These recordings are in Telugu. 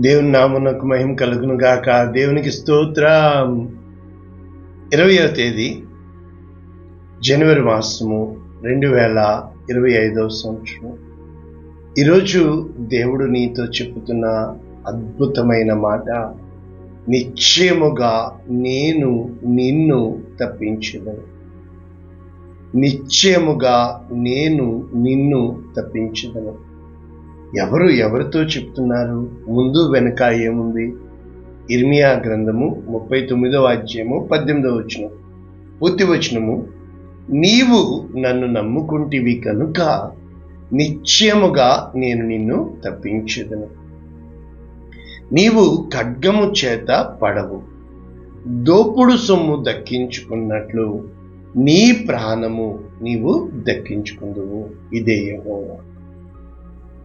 దేవుని నామమునకు మహిమ కలుగును గాక. దేవునికి స్తోత్రం. 20వ తేదీ జనవరి మాసము 2025వ సంవత్సరం. ఈరోజు దేవుడు నీతో చెప్పుతున్న అద్భుతమైన మాట, నిశ్చయముగా నేను నిన్ను తప్పించెదను. నిశ్చయముగా నేను నిన్ను తప్పించెదను. ఎవరితో చెప్తున్నారు? ముందు వెనక ఏముంది? ఇర్మియా గ్రంథము 39వ అధ్యాయము 18వ వచనం. పూర్తి వచనము, నీవు నన్ను నమ్ముకుంటివి కనుక నిశ్చయముగా నేను నిన్ను తప్పించెదను. నీవు ఖడ్గము చేత పడవు, దోపుడు సొమ్ము దక్కించుకున్నట్లు నీ ప్రాణము నీవు దక్కించుకుందువు. ఇదే యెహోవా.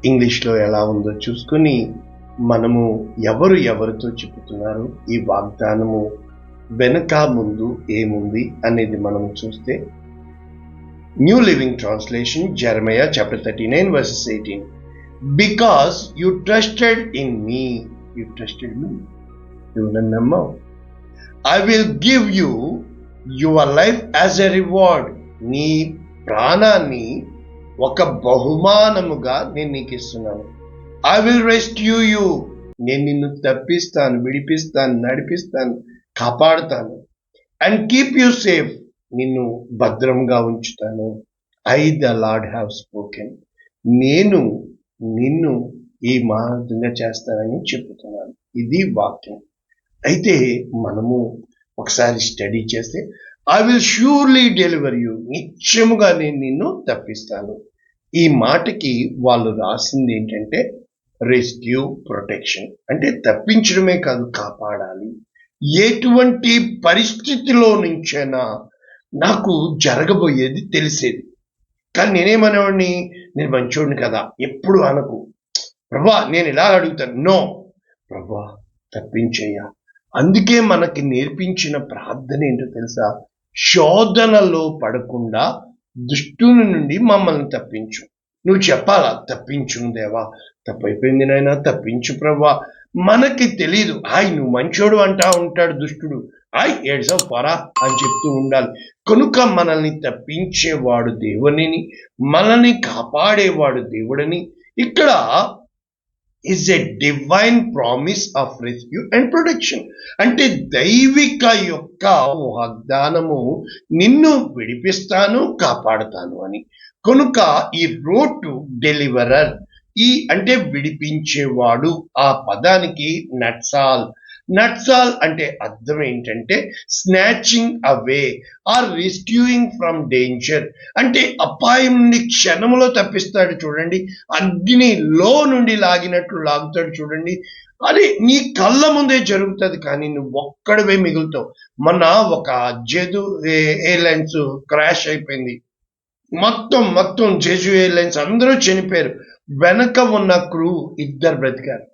ఇంగ్లీష్లో ఎలా ఉందో చూసుకుని మనము ఎవరితో చెప్పుతున్నారు, ఈ వాగ్దానము వెనక ముందు ఏముంది అనేది మనం చూస్తే, new living translation, జెరమయా chapter 39 verses 18. Because you trusted in me, you trusted me, నువ్వు నన్ను నమ్మావు, I will give you your life as a reward. నీ ప్రాణాన్ని ఒక బహుమానముగా నేను నీకు ఇస్తున్నాను. ఐ విల్ రెస్క్యూ యూ, నేను నిన్ను తప్పిస్తాను, విడిపిస్తాను, నడిపిస్తాను, కాపాడుతాను. అండ్ కీప్ యూ సేఫ్, నిన్ను భద్రంగా ఉంచుతాను. I the lord have spoken, నేను నిన్ను ఈ మాదిరిగా చేస్తానని చెప్తున్నాను. ఇది వాక్యం. అయితే మనము ఒకసారి స్టడీ చేస్తే, I will surely deliver you, నిశ్చయముగా నేను నిన్ను తప్పిస్తాను. ఈ మాటకి వాళ్ళు రాసింది ఏంటంటే రెస్క్యూ, ప్రొటెక్షన్. అంటే తప్పించడమే కాదు, కాపాడాలి. ఎటువంటి పరిస్థితిలో నుంచైనా నాకు జరగబోయేది తెలిసేది, కానీ నేనేమనేవాడిని, నేను మంచోడిని కదా ఎప్పుడు అనకు. ప్రభా నేను ఇలా అడుగుతాను, నో ప్రభా తప్పించయ్యా. అందుకే మనకి నేర్పించిన ప్రార్థన ఏంటో తెలుసా? శోధనలో పడకుండా దుష్టుని నుండి మమ్మల్ని తప్పించు. నువ్వు చెప్పాలా, తప్పించు దేవా, తప్పైపోయింది నాయన, తప్పించు ప్రభా. మనకి తెలీదు, నువ్వు మంచోడు అంటా ఉంటాడు దుష్టుడు, ఏడ్సావు పోరా అని చెప్తూ ఉండాలి. కనుక మనల్ని తప్పించేవాడు దేవుడిని, మనల్ని కాపాడేవాడు దేవుడని ఇక్కడ is a divine promise of rescue and protection. అంటే దైవిక యొక్క వాగ్దానము, నిన్ను విడిపిస్తాను, కాపాడుతాను అని. కనుక ఈ రోడ్ టు డెలివరర్, ఈ అంటే విడిపించేవాడు, ఆ పదానికి నట్సాల్. నట్సాల్ అంటే అర్థం ఏంటంటే snatching away are rescuing from danger. అంటే అపాయం నుండి క్షణంలో తప్పిస్తాడు చూడండి, అగ్నిలో నుండి లాగినట్లు లాగుతాడు చూడండి. అది నీ కళ్ళ ముందే జరుగుతుంది, కానీ నువ్వు ఒక్కడివే మిగులుతావు. మొన్న ఒక జెదు ఎయిర్లైన్స్ క్రాష్ అయిపోయింది. మొత్తం జెజు ఎయిర్లైన్స్ అందరూ చనిపోయారు. వెనక ఉన్న క్రూ 2 బ్రతికారు.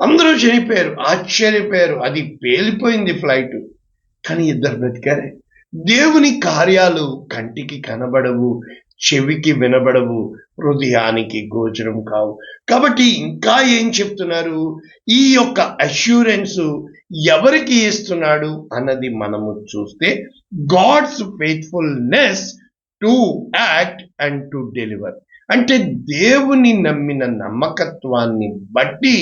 అందరూ చనిపోయారు, ఆశ్చర్యపోయారు. అది పేలిపోయింది ఫ్లైట్, కానీ 2 బ్రతికారే. దేవుని కార్యాలు కంటికి కనబడవు, చెవికి వినబడవు, హృదయానికి గోచరం కావు. కాబట్టి ఇంకా ఏం చెప్తున్నారు? ఈ యొక్క అష్యూరెన్స్ ఎవరికి ఇస్తున్నాడు అన్నది మనము చూస్తే, God's faithfulness to act and to deliver. అంటే దేవుని నమ్మిన నమ్మకత్వాన్ని బట్టి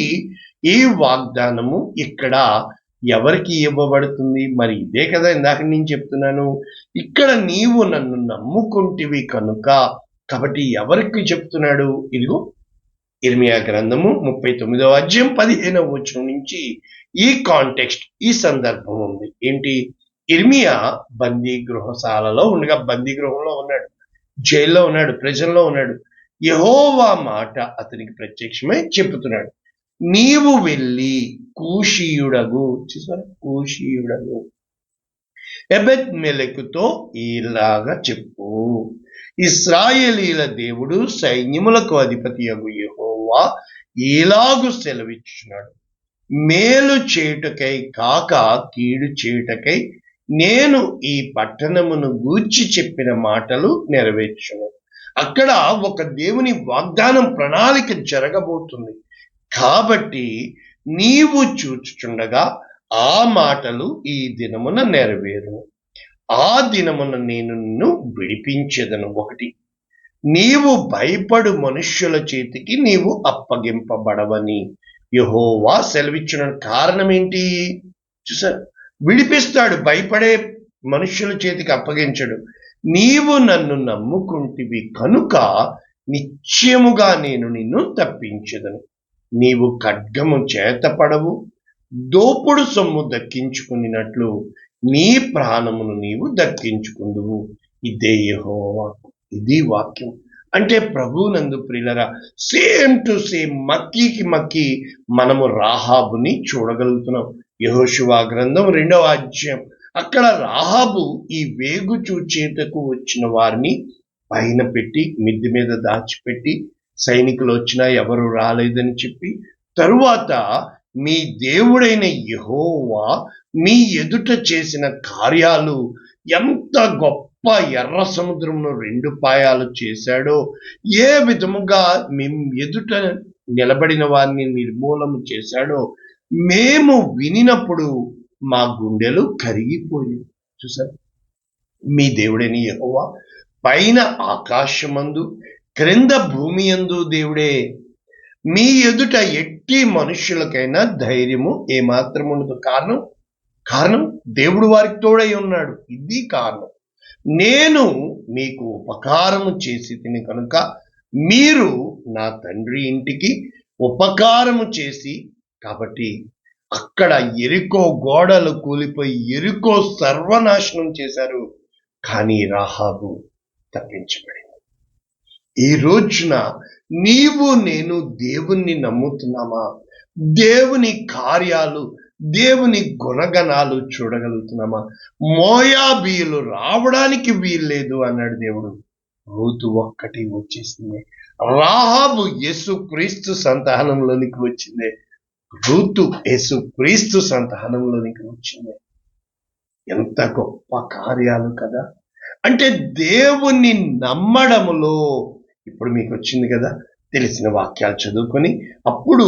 ఈ వాగ్దానము ఇక్కడ ఎవరికి ఇవ్వబడుతుంది? మరి ఇదే కదా ఇందాక నేను చెప్తున్నాను, ఇక్కడ నీవు నన్ను నమ్ముకుంటివి కనుక. కాబట్టి ఎవరికి చెప్తున్నాడు? ఇదిగో ఇర్మియా గ్రంథము 39వ అధ్యాయం 15వ వచనం నుంచి ఈ కాంటెక్స్ట్, ఈ సందర్భం ఉంది. ఏంటి? ఇర్మియా బందీ గృహశాలలో ఉండగా, బందీ గృహంలో ఉన్నాడు, జైల్లో ఉన్నాడు, ప్రిజన్లో ఉన్నాడు. యెహోవా మాట అతనికి ప్రత్యక్షమై చెప్పుతున్నాడు, నీవు వెళ్ళి కూషీయుడగు, చూసారా, కూషీయుడగు ఎబెద్ మెలెకుతో ఇలాగా చెప్పు, ఇశ్రాయేలీల దేవుడు సైన్యములకు అధిపతియగు యెహోవా ఇలాగు సెలవిచ్చున్నాడు, మేలు చేయుటకై కాక కీడు చేయుటకై నేను ఈ పట్టణమును గూర్చి చెప్పిన మాటలు నెరవేర్చును. అక్కడ ఒక దేవుని వాగ్దానం, ప్రణాళిక జరగబోతుంది. కాబట్టి నీవు చూచుచుండగా ఆ మాటలు ఈ దినమున నెరవేరును. ఆ దినమున నేను నిన్ను విడిపించెదను. 1, నీవు భయపడు మనుష్యుల చేతికి నీవు అప్పగింపబడవని యెహోవా సెలవిచ్చున. కారణం ఏంటి? చూసారు, విడిపిస్తాడు, భయపడే మనుష్యుల చేతికి అప్పగించడు. నీవు నన్ను నమ్ముకుంటివి కనుక నిశ్చయముగా నేను నిన్ను తప్పించెదను. నీవు ఖడ్గము చేతపడవు, దోపుడు సొమ్ము దక్కించుకున్నట్లు నీ ప్రాణమును నీవు దక్కించుకుందువు. ఇదే యెహోవా. ఇది వాక్యం. అంటే ప్రభువునందు ప్రియులరా, సేమ్ టు సేమ్, మక్కీకి మక్కి మనము రాహాబుని చూడగలుగుతున్నాం. యెహోషువ గ్రంథం 2వ అధ్యాయం. అక్కడ రాహాబు ఈ వేగు చూచేటకు వచ్చిన వారిని పైన పెట్టి, మిద్దె మీద దాచిపెట్టి, సైనికులు వచ్చినా ఎవరు రాలేదని చెప్పి, తరువాత మీ దేవుడైన యెహోవా మీ ఎదుట చేసిన కార్యాలు ఎంత గొప్ప, ఎర్ర సముద్రంలో 2 పాయాలు చేశాడో, ఏ విధముగా మేము ఎదుట నిలబడిన వారిని నిర్మూలన చేశాడో మేము వినినప్పుడు మా గుండెలు కరిగిపోయాయి. చూసారు, మీ దేవుడైన యెహోవా పైన ఆకాశమందు క్రింద భూమి యందు దేవుడే. మీ ఎదుట ఎట్టి మనుష్యులకైనా ధైర్యము ఏమాత్రం ఉండదు. కారణం దేవుడు వారికి తోడై ఉన్నాడు. ఇది కారణం. నేను మీకు ఉపకారము చేసి తిని కనుక మీరు నా తండ్రి ఇంటికి ఉపకారము చేసి, కాబట్టి అక్కడ యెరికో గోడలు కూలిపోయి యెరికో సర్వనాశనం చేశారు. కానీ రాహాబు తప్పించబడింది. ఈ రోజున నీవు నేను దేవుణ్ణి నమ్ముతున్నామా? దేవుని కార్యాలు, దేవుని గుణగణాలు చూడగలుగుతున్నామా? మోయాబీయులు రావడానికి వీల్లేదు అన్నాడు దేవుడు. రూతు ఒక్కటి వచ్చేసింది. రాహాబు యేసుక్రీస్తు సంతానంలోనికి వచ్చింది. రూతు యేసుక్రీస్తు సంతానంలోనికి వచ్చింది. ఎంత గొప్ప కార్యాలు కదా! అంటే దేవుణ్ణి నమ్మడములో, ఇప్పుడు మీకు వచ్చింది కదా, తెలిసిన వాక్యాలు చదువుకొని అప్పుడు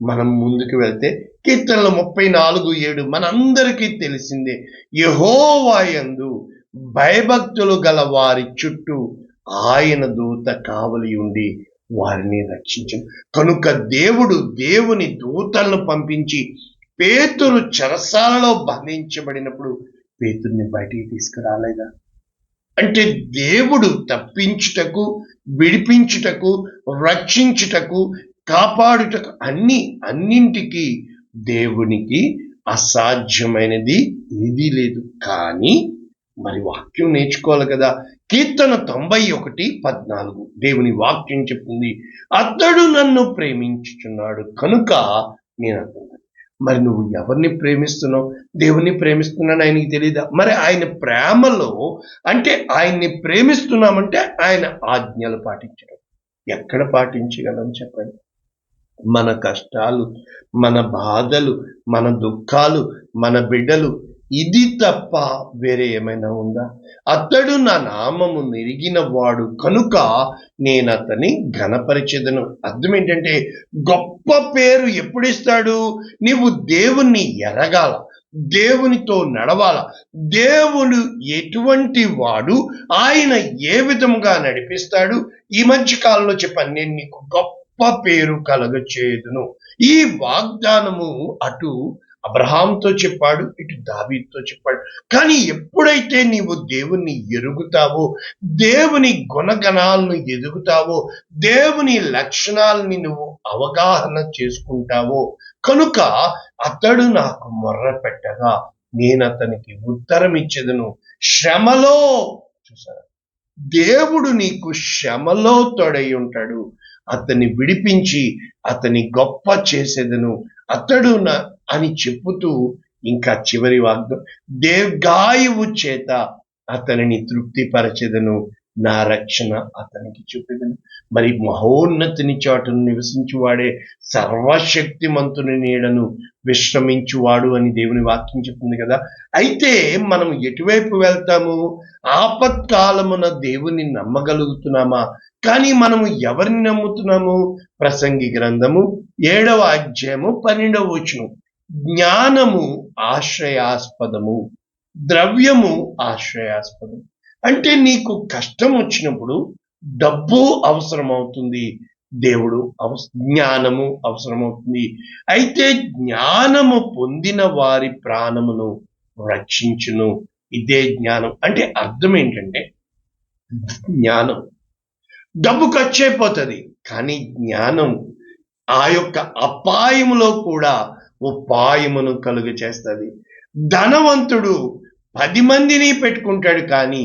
మనం ముందుకు వెళ్తే కీర్తనలు 34:7 మనందరికీ తెలిసిందే. యెహోవా యందు భయభక్తులు గల వారి చుట్టూ ఆయన దూత కావలి ఉండి వారిని రక్షించను. కనుక దేవుడు దేవుని దూతలను పంపించి పేతురు చెరసాలలో బంధించబడినప్పుడు పేతుర్ని బయటికి తీసుకురాలేదా? అంటే దేవుడు తప్పించుటకు, విడిపించుటకు, రక్షించుటకు, కాపాడుటకు అన్నింటికీ దేవునికి అసాధ్యమైనది ఏదీ లేదు. కానీ మరి వాక్యం నేర్చుకోవాలి కదా. కీర్తన 91:14 దేవుని వాక్యం చెప్తుంది, అతడు నన్ను ప్రేమించుచున్నాడు కనుక నేను అతను. మరి నువ్వు ఎవరిని ప్రేమిస్తున్నావు? దేవుని ప్రేమిస్తున్నాను ఆయనకి తెలీదా? మరి ఆయన ప్రేమలో అంటే ఆయన్ని ప్రేమిస్తున్నామంటే ఆయన ఆజ్ఞలు పాటించడం. ఎక్కడ పాటించగలం చెప్పండి? మన కష్టాలు, మన బాధలు, మన దుఃఖాలు, మన బిడ్డలు, ఇది తప్ప వేరే ఏమైనా ఉందా? అతడు నా నామము నెరిగిన వాడు కనుక నేను అతని ఘనపరిచెదను. అర్థం ఏంటంటే, గొప్ప పేరు ఎప్పుడిస్తాడు? నీవు దేవుణ్ణి ఎరగాల, దేవునితో నడవాల. దేవుడు ఎటువంటి వాడు, ఆయన ఏ విధముగా నడిపిస్తాడు. ఈ మధ్య కాలంలో చెప్పాను, నేను నీకు గొప్ప పేరు కలగచేయుదును. ఈ వాగ్దానము అటు అబ్రహాంతో చెప్పాడు, ఇటు దావీదుతో చెప్పాడు. కానీ ఎప్పుడైతే నీవు దేవుణ్ణి ఎరుగుతావో, దేవుని గుణగణాలను ఎదుగుతావో, దేవుని లక్షణాలని నువ్వు అవగాహన చేసుకుంటావో, కనుక అతడు నాకు మొర్ర పెట్టగా నేను అతనికి ఉత్తరం ఇచ్చేదను. శ్రమలో, చూసారా, దేవుడు నీకు శ్రమలో తోడై ఉంటాడు. అతన్ని విడిపించి అతని గొప్ప చేసేదను. అతడు అని చెప్పుతూ ఇంకా చివరి వాగ్దానం, దీర్ఘాయువు చేత అతనిని తృప్తిపరచెదను. నా రక్షణ అతనికి చూపెదను. మరి మహోన్నతిని చాటును నివసించువాడే సర్వశక్తిమంతుని నీడను విశ్రమించువాడు అని దేవుని వాక్యం చెప్తుంది కదా. అయితే మనం ఎటువైపు వెళ్తాము? ఆపత్కాలమున దేవుని నమ్మగలుగుతున్నామా? కానీ మనము ఎవరిని నమ్ముతున్నాము? ప్రసంగి గ్రంథము 7వ అధ్యాయము 12వ వచనం, జ్ఞానము ఆశ్రయాస్పదము, ద్రవ్యము ఆశ్రయాస్పదం. అంటే నీకు కష్టం వచ్చినప్పుడు డబ్బు అవసరమవుతుంది, జ్ఞానము అవసరమవుతుంది. అయితే జ్ఞానము పొందిన వారి ప్రాణమును రక్షించును. ఇదే జ్ఞానం అంటే అర్థం ఏంటంటే, జ్ఞానం డబ్బు ఖర్చు అయిపోతుంది, కానీ జ్ఞానం ఆ యొక్క అపాయములో కూడా ఉపాయమును కలుగ చేస్తుంది. ధనవంతుడు 10 మందిని పెట్టుకుంటాడు, కానీ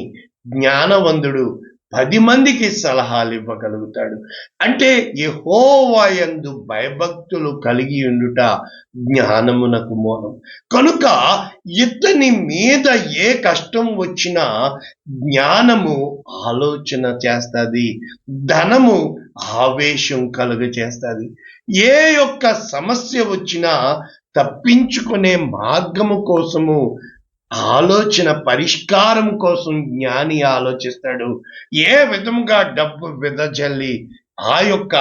జ్ఞానవంతుడు 10 మందికి సలహాలు ఇవ్వగలుగుతాడు. అంటే యెహోవా యందు భయభక్తులు కలిగి ఉండుట జ్ఞానమునకు మూలం. కనుక ఇతని మీద ఏ కష్టం వచ్చినా జ్ఞానము ఆలోచన చేస్తుంది, ధనము ఆవేశం కలుగ చేస్తుంది. ఏ యొక్క సమస్య వచ్చినా తప్పించుకునే మార్గము కోసము, ఆలోచన పరిష్కారం కోసం జ్ఞాని ఆలోచిస్తాడు. ఏ విధముగా డబ్బు వెదజల్లి ఆ యొక్క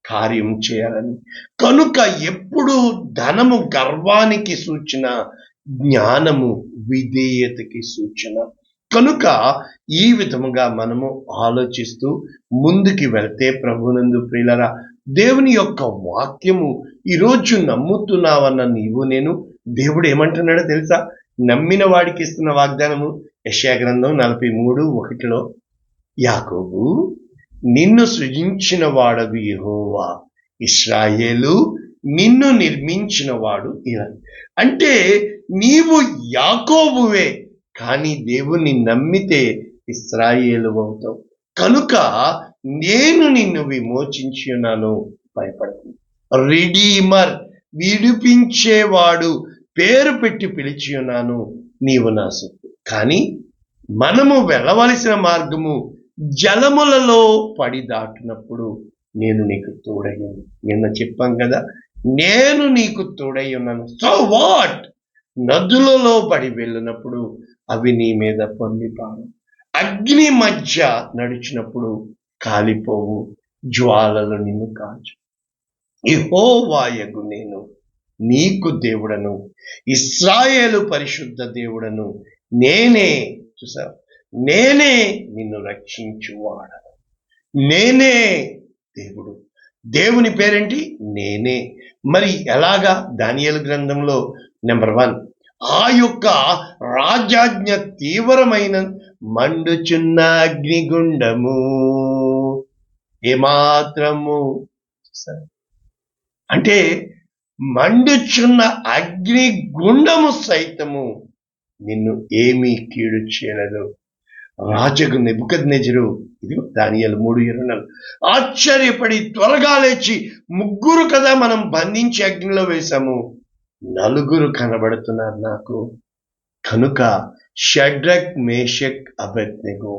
కార్యం చేయాలని. కనుక ఎప్పుడు ధనము గర్వానికి సూచన, జ్ఞానము విధేయతకి సూచన. కనుక ఈ విధముగా మనము ఆలోచిస్తూ ముందుకి వెళ్తే ప్రభునందు ప్రియులరా, దేవుని యొక్క వాక్యము ఈరోజు నమ్ముతున్నావన్న నీవు నేను, దేవుడు ఏమంటున్నాడో తెలుసా? నమ్మిన వాడికి ఇస్తున్న వాగ్దానము యెషయా గ్రంథం 43:1, యాకోబు నిన్ను సృజించిన వాడగు యెహోవా, ఇశ్రాయేలు నిన్ను నిర్మించిన వాడు ఇలా. అంటే నీవు యాకోబువే, కానీ దేవుని నమ్మితే ఇశ్రాయేలు అవుతావు. కనుక నేను నిన్ను విమోచించి ఉన్నాను, భయపడకు. రిడీమర్, విడిపించేవాడు, పేరు పెట్టి పిలిచి ఉన్నాను, నీవు నా సొత్తు. కానీ మనము వెళ్ళవలసిన మార్గము జలములలో పడి దాటినప్పుడు నేను నీకు తోడయ్యాను. నిన్న చెప్పాం కదా, నేను నీకు తోడై ఉన్నాను. So what? నదులలో పడి వెళ్ళినప్పుడు అవి నీ మీద పొంగిపారు, అగ్ని మధ్య నడిచినప్పుడు కాలిపోవు, జ్వాలలు నిన్ను కాల్చు. యెహోవాయగు నేను నీకు దేవుడను, ఇశ్రాయేలు పరిశుద్ధ దేవుడను, నేనే. చూసావు, నేనే నిన్ను రక్షించువాడను, నేనే దేవుడు. దేవుని పేరేంటి? నేనే. మరి ఎలాగా? దానియేలు గ్రంథంలో నెంబర్ 1, ఆ యొక్క రాజాజ్ఞ తీవ్రమైన మండుచున్న అగ్నిగుండము ఏమాత్రము, అంటే మండుచున్న అగ్ని గుండము సైతము నిన్ను ఏమీ కీడు చేయలేదు. రాజుకు నెబుకద్నెజరు, ఇది దానియేలు 3:24, ఆశ్చర్యపడి త్వరగా లేచి, 3 కదా మనం బంధించి అగ్నిలో వేశాము, 4 కనబడుతున్నారు నాకు. కనుక షడ్రక్, మేషక్, అబేద్నెగో.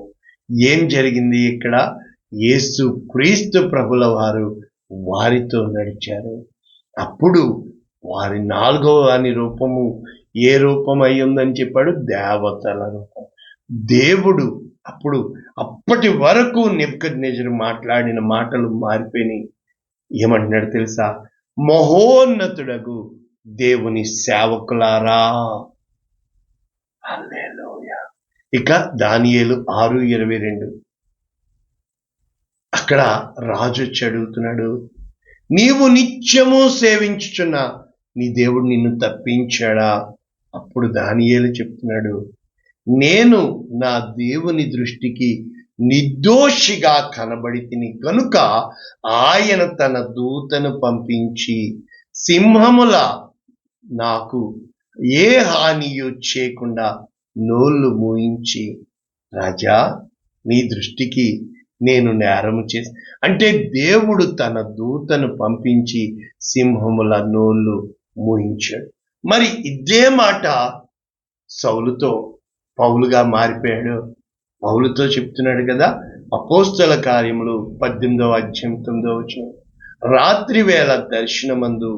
ఏం జరిగింది ఇక్కడ? యేసు క్రీస్తు ప్రభుల వారు వారితో నడిచారు. అప్పుడు వారి 4వ వాని రూపము ఏ రూపం అయి ఉందని చెప్పాడు? దేవతల రూపం. దేవుడు అప్పటి వరకు నెబుకద్నెజరు మాట్లాడిన మాటలు మారిపోయినాయి. ఏమంటున్నాడు తెలుసా? మహోన్నతుడగు దేవుని సేవకులారా. హల్లెలూయా. ఇక దానియేలు 6:22, అక్కడ రాజు అడుగుతున్నాడు, నీవు నిత్యము సేవించుచున్న నీ దేవుడు నిన్ను తప్పించాడా? అప్పుడు దానియేలు చెప్తున్నాడు, నేను నా దేవుని దృష్టికి నిర్దోషిగా కనబడితిని కనుక ఆయన తన దూతను పంపించి సింహముల నాకు ఏ హానియు చేయకుండా నోళ్ళు మూయించి, రాజా నీ దృష్టికి నేను నేరము చేసి, అంటే దేవుడు తన దూతను పంపించి సింహముల నోళ్ళు మూయించాడు. మరి ఇదే మాట సౌలుతో పౌలుగా మారిపోయాడు. పౌలుతో చెప్తున్నాడు కదా, అపోస్తల కార్యములు 18వ అధ్యాయం 9వ వచనం, రాత్రి వేళ దర్శనమందు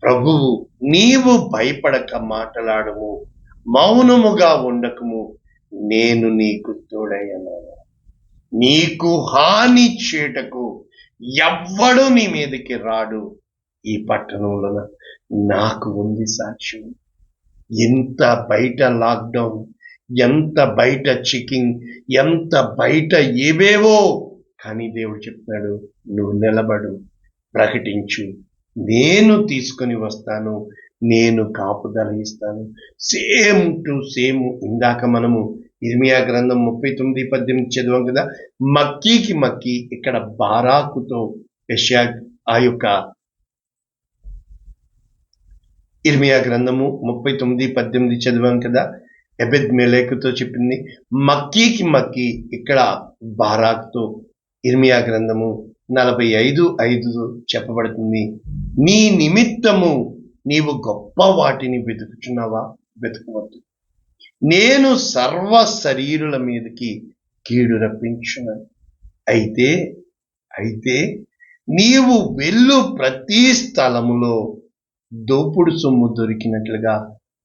ప్రభువు నీవు భయపడక మాటలాడము, మౌనముగా ఉండకము, నేను నీకు తోడయ్యను, నీకు హాని చేయటకు ఎవ్వడు నీ మీదకి రాడు, ఈ పట్టణంలో నాకు ఉంది సాక్ష్యం. ఎంత బయట లాక్డౌన్, ఎంత బయట చెకింగ్, ఎంత బయట ఏవేవో, కానీ దేవుడు చెప్తున్నాడు, నువ్వు నిలబడు, ప్రకటించు, నేను తీసుకొని వస్తాను, నేను కాపుదల ఇస్తాను. సేమ్ టు సేమ్ ఇందాక మనము ఇర్మియా గ్రంథం 39:18 చదివాం కదా, మక్కీకి మక్కీ ఇక్కడ బారాకుతో యెషయా ఆ యొక్క ఇర్మియా గ్రంథము 39:18 చదివాం కదా, ఎబెద్ మెలెకుతో చెప్పింది. మక్కీకి మక్కీ ఇక్కడ బారాకుతో ఇర్మియా గ్రంథము 45:5 చెప్పబడుతుంది. నీ నిమిత్తము నీవు గొప్ప వాటిని వెతుకుచున్నావా? వెతుకవద్దు, నేను సర్వ శరీరుల మీదకి కీడు రప్పించున్నాను. అయితే నీవు వెళ్ళు ప్రతి స్థలములో దోపుడు సొమ్ము దొరికినట్లుగా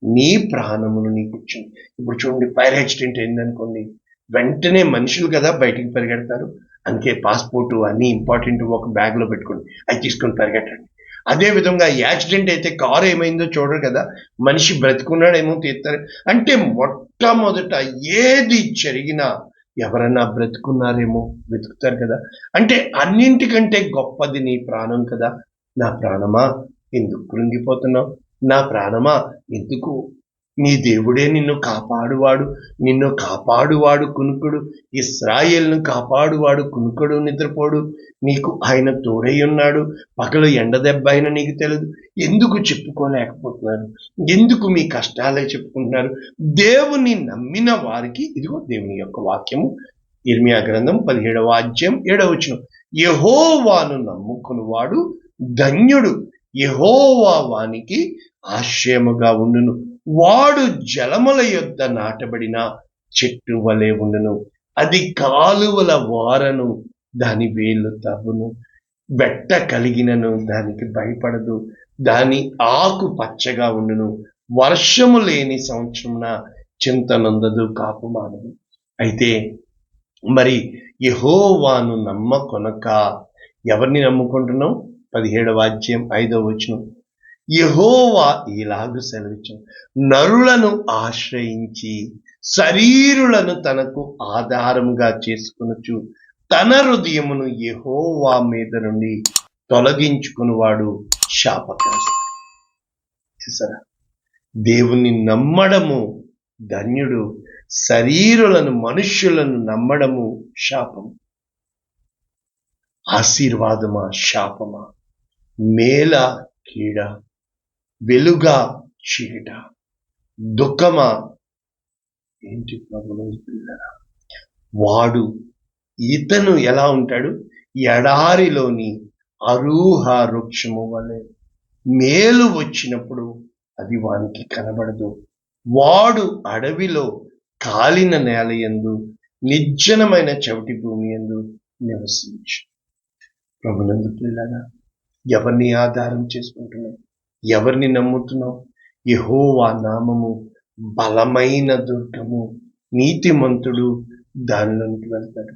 నీ ప్రాణమును నీకు ఇచ్చింది. ఇప్పుడు చూడండి, ఫైర్ యాక్సిడెంట్ అయిందనుకోండి, వెంటనే మనుషులు కదా బయటికి పరిగెడతారు. అందుకే పాస్పోర్టు అన్ని ఇంపార్టెంట్ ఒక బ్యాగ్లో పెట్టుకోండి, అది తీసుకొని పరిగెట్టండి. అదే విధంగా యాక్సిడెంట్ అయితే కారు ఏమైందో చూడరు కదా, మనిషి బ్రతుకున్నాడేమో తీస్తారు. అంటే మొట్టమొదట ఏది జరిగినా ఎవరన్నా బ్రతుకున్నారేమో వెతుకుతారు కదా. అంటే అన్నింటికంటే గొప్పది నీ ప్రాణం కదా. నా ప్రాణమా ఎందుకు కృంగిపోతున్నావు? నా ప్రాణమా ఎందుకు? నీ దేవుడే నిన్ను కాపాడువాడు కునుకుడు, ఇశ్రాయేలును కాపాడువాడు కునుకుడు నిద్రపోడు, నీకు ఆయన తోడై ఉన్నాడు, పగలు ఎండ దెబ్బ అయినా నీకు తెలియదు. ఎందుకు చెప్పుకోలేకపోతున్నారు? ఎందుకు మీ కష్టాలే చెప్పుకుంటున్నారు? దేవుని నమ్మిన వారికి ఇదిగో దేవుని యొక్క వాక్యము, ఇర్మియా గ్రంథం 17వ అధ్యాయం 7వ వచనం, యెహోవాను నమ్ముకునివాడు ధన్యుడు, యెహోవా వానికి ఆశ్రయముగా ఉండును, వాడు జలముల యొద్ద నాటబడిన చెట్టు వలె ఉండును, అది కాలువల వారను దాని వేళ్ళు తవ్వును, బెట్ట కలిగినను దానికి భయపడదు, దాని ఆకు పచ్చగా ఉండును, వర్షము లేని సంవత్సరమున చింతనందదు, కాపు మానదు. అయితే మరి యెహోవాను నమ్మకొనక ఎవరిని నమ్ముకుంటున్నాం? 17వ అధ్యాయం 5వ వచనం, యెహోవా ఇలాగు సెలవిచ్చాడు, నరులను ఆశ్రయించి శరీరులను తనకు ఆధారముగా చేసుకొనుచు తన హృదయమును యెహోవా మీద నుండి తొలగించుకునివాడు శాపగ్రస్తుడు. చూసారా, దేవుని నమ్మడము ధన్యుడు, శరీరులను మనుష్యులను నమ్మడము శాపము. ఆశీర్వాదమా శాపమా? మేల కీడ? వెలుగా చీకట? దుఃఖమా? ఏంటి ప్రభువుని పిల్లరా, ఇతను ఎలా ఉంటాడు? ఎడారిలోని అరూహ వృక్షము వలె. మేలు వచ్చినప్పుడు అది వానికి కనబడదు. వాడు అడవిలో కాలిన నేల యందు నిర్జనమైన చవిటి భూమి యందు నివసించు. ప్రభునందు పిల్లరా, ఎవరిని ఆధారం చేసుకుంటున్నావు? ఎవరిని నమ్ముతున్నావు? యెహోవా నామము బలమైన దుర్గము, నీతిమంతుడు దానిలోనికి వెళ్తాడు.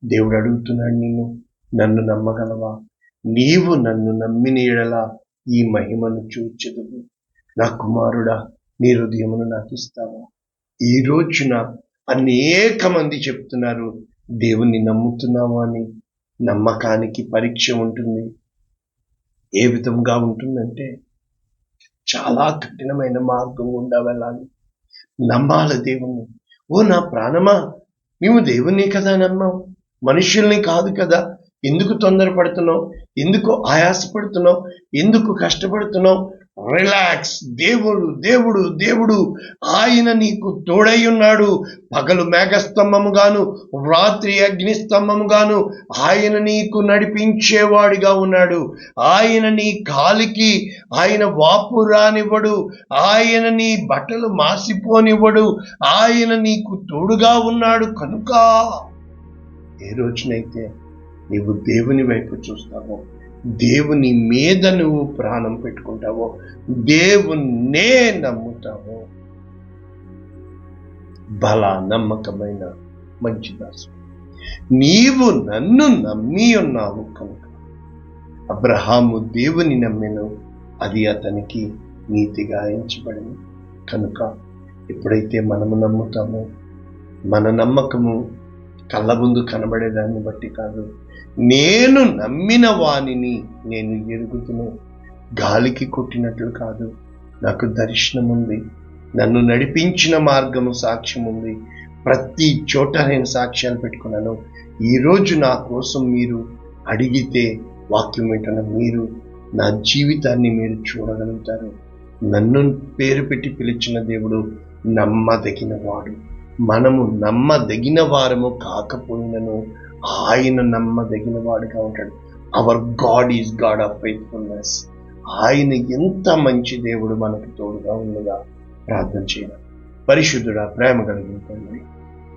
దేవుడు అడుగుతున్నాడు నిన్ను, నన్ను నమ్మగలవా? నీవు నన్ను నమ్మిన యెడల ఈ మహిమను చూచెదవు. నా కుమారుడా, నీ హృదయమును నాకు ఇస్తావా? ఈ రోజున అనేక మంది చెప్తున్నారు, దేవుణ్ణి నమ్ముతున్నావా అని. నమ్మకానికి పరీక్ష ఉంటుంది. ఏ విధంగా ఉంటుందంటే, చాలా కఠినమైన మార్గం గుండా వెళ్ళాలి. నమ్మాలి దేవుణ్ణి. ఓ నా ప్రాణమా, నీవు దేవుణ్ణి కదా నమ్మావు, మనుషుల్ని కాదు కదా. ఎందుకు తొందరపడుతున్నావు? ఎందుకు ఆయాసపడుతున్నావు? ఎందుకు కష్టపడుతున్నావు? రిలాక్స్. దేవుడు దేవుడు దేవుడు ఆయన నీకు తోడై ఉన్నాడు. పగలు మేఘస్తంభముగాను, రాత్రి అగ్నిస్తంభముగాను ఆయన నీకు నడిపించేవాడిగా ఉన్నాడు. ఆయన నీ కాలికి ఆయన వాపు రానివ్వడు. ఆయన నీ బట్టలు మాసిపోనివ్వడు. ఆయన నీకు తోడుగా ఉన్నాడు. కనుక ఏ రోజునైతే నీవు దేవుని వైపు చూస్తావో, దేవుని మీద నువ్వు ప్రాణం పెట్టుకుంటావో, దేవుణ్ణే నమ్ముతావో, బల నమ్మకమైన మంచి దాసు, నీవు నన్ను నమ్మి ఉన్నావు కనుక. అబ్రహాము దేవుని నమ్మెను, అది అతనికి నీతిగా ఎంచబడింది. కనుక ఎప్పుడైతే మనము నమ్ముతామో, మన నమ్మకము కళ్ళ ముందు కనబడేదాన్ని బట్టి కాదు, నేను నమ్మిన వానిని నేను ఎరుగుతును. గాలికి కొట్టినట్లు కాదు, నాకు దర్శనం ఉంది, నన్ను నడిపించిన మార్గము సాక్ష్యం ఉంది. ప్రతి చోట నేను సాక్ష్యాలు పెట్టుకున్నాను. ఈరోజు నా కోసం మీరు అడిగితే వాక్యం వింటున్న మీరు నా జీవితాన్ని మీరు చూడగలుగుతారు. నన్ను పేరు పెట్టి పిలిచిన దేవుడు నమ్మదగిన వాడు. మనము నమ్మదగిన వారము కాకపోయినను ఆయన నమ్మదగిన వాడుగా ఉంటాడు. Hour God is God of faithfulness. ఆయన ఎంత మంచి దేవుడు మనకు తోడుగా ఉండగా ప్రార్థన చేయాలి. పరిశుద్ధుడా, ప్రేమ కలిగిన తండ్రి,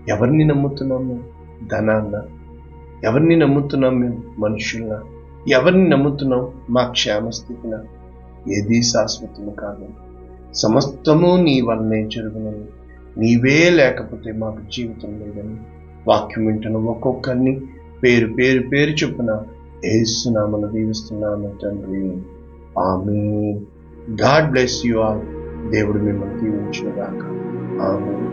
ఎవరిని నమ్ముతున్నాము? ధనాన్న? ఎవరిని నమ్ముతున్నాం మేము? మనుషుల్లా? ఎవరిని నమ్ముతున్నాం? మా క్షేమస్థితిన? ఏది శాశ్వతము కాదు. సమస్తము నీ వల్లనే జరుగునని, నీవే లేకపోతే మాకు జీవితం లేదని వాక్యం వింటున్న ఒక్కొక్కరిని పేరు పేరు పేరు చొప్పున యేసునామమున దీవిస్తున్నాను తండ్రి. ఆమేన్. God bless you all. దేవుడు మిమ్మల్ని దీవించును గాక. ఆమేన్.